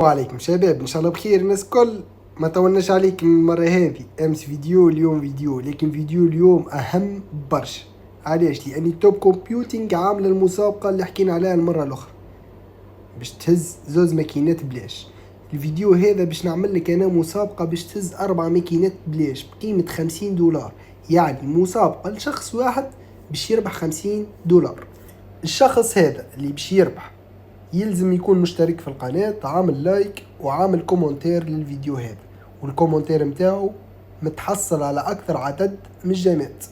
وعليكم شباب، ان شاء الله بخير الناس كل. ما طولناش عليك المرة هذه، امس فيديو اليوم فيديو، لكن فيديو اليوم اهم برشا. علاش؟ لاني توب كومبيوتينج عامل المسابقة اللي حكينا عليها المرة الاخرى باش تهز زوز ماكينات بلاش. الفيديو هذا باش نعمل لك انا مسابقة باش تهز 4 ماكينات بلاش بقيمة $50، يعني مسابقة لشخص واحد باش يربح $50. الشخص هذا اللي باش يربح يلزم يكون مشترك في القناة، عامل لايك وعامل كومنتير للفيديو هذا، والكومنتير متاعه متحصل على أكثر عدد من الجامات.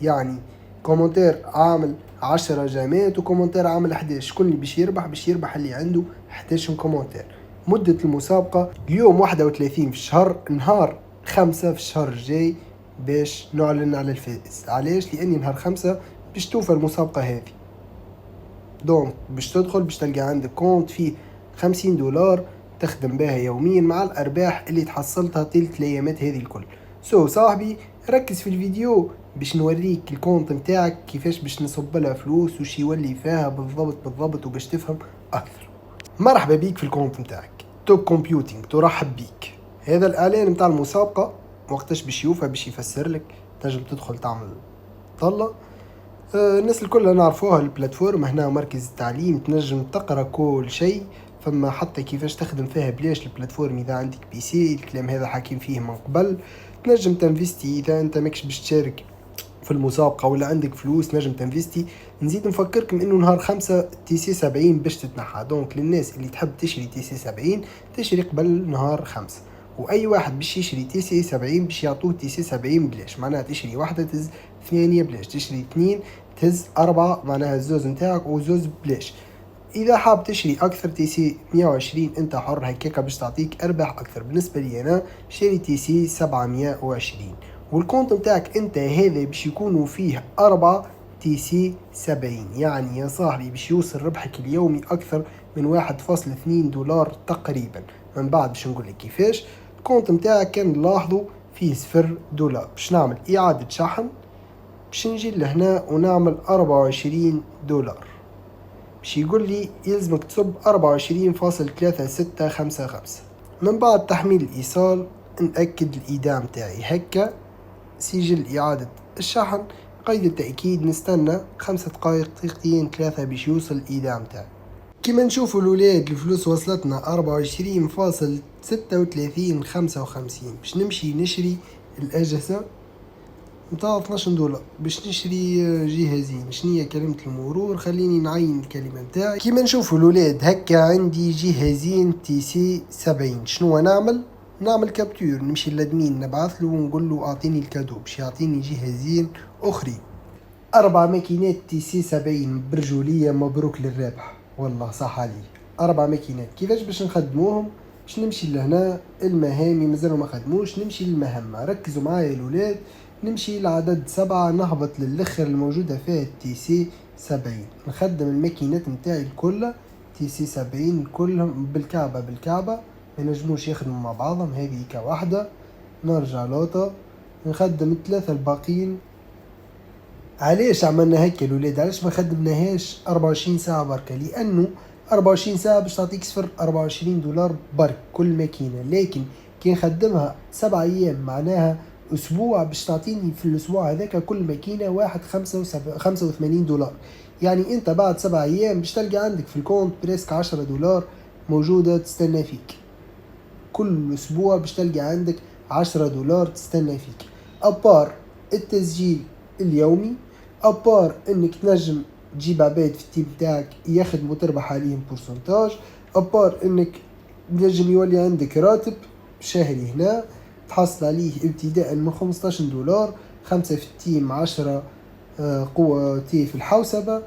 يعني كومنتير عامل 10 جامات وكومنتير عامل 11، كل اللي باش يربح اللي عنده 11 كومنتير. مدة المسابقة اليوم 31 في الشهر، نهار 5 في الشهر الجاي باش نعلن على الفائز. علاش؟ لأني نهار 5 باش توفى المسابقة هذه. دونك باش تدخل باش تلقى عندك كونت فيه $50 تخدم بها يوميا مع الارباح اللي تحصلتها طيلة الايامات هذه الكل. صاحبي ركز في الفيديو باش نوريك الكونت متاعك كيفاش باش نصب لها فلوس وش يولي فيها بالضبط وباش تفهم اكثر. مرحبا بيك في الكونت متاعك توب كومبيوتينج، ترحب بيك. هذا الاعلان متاع المسابقة وقتاش باش يوفى باش يفسر لك، تنجم تدخل تعمل طلة. الناس الكل نعرفوها البلاتفورم هنا مركز التعليم، تنجم تقرا كل شيء، فما حتى كيفاش تخدم فيها بلاش البلاتفورم. اذا عندك بي سي الكلام هذا حاكين فيه من قبل. تنجم تنفيستي اذا انت ماكش باش تشارك في المسابقة ولا عندك فلوس نجم تنفيستي. نزيد نفكركم انه نهار 5 تي سي 70 باش تتنحى، دونك للناس اللي تحب تشري تي سي 70 تشري قبل نهار 5. واي واحد باش يشري تي سي 70 باش يعطوه تي سي 70 بلاش، معناها تشري واحدة تهز 8 بلاش، تشري 2 تهز 4، معناها الزوز نتاعك وزوز بلاش. اذا حاب تشري اكثر تي سي 120 انت حر، هكاك باش تعطيك ارباح اكثر. بالنسبه لي انا شاري تي سي 720، والكونت متاعك انت هذا باش يكونوا فيه 4 تي سي 70، يعني يا صاحبي باش يوصل ربحك اليومي اكثر من $1.2 تقريبا. من بعد باش نقول لك كيفاش. الكونت متاعك كان لاحظوا فيه $0. باش نعمل اعاده شحن، باش نجي لهنا ونعمل $24. باش يقول لي يلزمك تصب 24.3655. من بعد تحميل الإيصال نأكد الإيداع متاعي هكا، سجل إعادة الشحن. قيد التأكيد نستنى 5 دقائق دقيقتين 3 باش يوصل الإيداع متاعي. كما نشوفوا الولاد الفلوس وصلتنا 24.3655. باش نمشي نشري الأجهزة متاع $12 باش نشري جهازين. شنية كلمة المرور؟ خليني نعين الكلمة متاعي. كيما نشوفوا الولاد هكا عندي جهازين تي سي 70. شنو نعمل كابتور، نمشي للادمين نبعث له ونقول له اعطيني الكادو باش يعطيني جهازين اخرين. 4 ماكينات تي سي 70 برجولية، مبروك للرابح والله صح علي. 4 ماكينات كيفاش باش نخدموهم؟ باش نمشي لهنا المهام مازالوا ما خدموش، نمشي للمهمة. ركزوا معايا الولاد، نمشي لعدد 7 نهبط للأخر الموجودة فيها التي سي 70. نخدم الماكينات متاعي الكل تي سي 70 كلهم بالكعبة ما نجموش يخدموا مع بعضهم، هذه كواحدة. نرجع لوطة نخدم 3 الباقين. علاش عملنا هكا الولاد؟ علاش ما خدمناهاش 24 ساعة بركة؟ لأنه 24 ساعة باش تعطيك صفر $24 برك كل ماكينة، لكن كي نخدمها 7 أيام معناها أسبوع باش تعطيني في الأسبوع هذاك كل ماكينة واحد $85. يعني أنت بعد 7 أيام باش تلقى عندك في الكونت بريسك $10 موجودة تستنى فيك. كل أسبوع باش تلقى عندك $10 تستنى فيك. أبار التسجيل اليومي، أبار انك تنجم تجيب عباد في التيم تاعك يخدموا وتربح عليهم بورسنتاج، أبار انك تنجم يولي عندك راتب شهري هنا تحصل عليه ابتداء من $15، 5 في التيم 10 قوة تي في الحوسبة.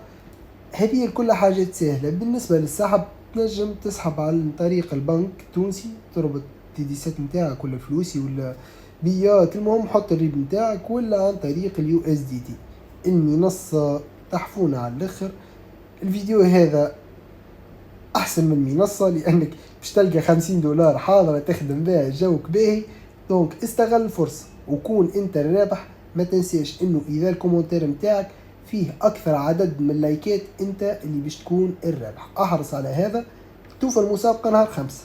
هذه كل حاجات سهلة. بالنسبة للسحب تنجم تسحب عن طريق البنك التونسي، تربط تيديسات متاعك ولا فلوسي ولا بيات، المهم حط الريب متاعك، ولا عن طريق اليو اس دي تي. المنصة تحفونا على الاخر. الفيديو هذا احسن من المنصة لانك باش تلقى $50 حاضرة تخدم بها جوك باهي. دونك استغل الفرصة وكون انت الرابح. ما تنساش انه اذا الكومنتير متاعك فيه اكثر عدد من اللايكات انت اللي باش تكون الرابح. احرص على هذا. توفى المسابقة نهار 5.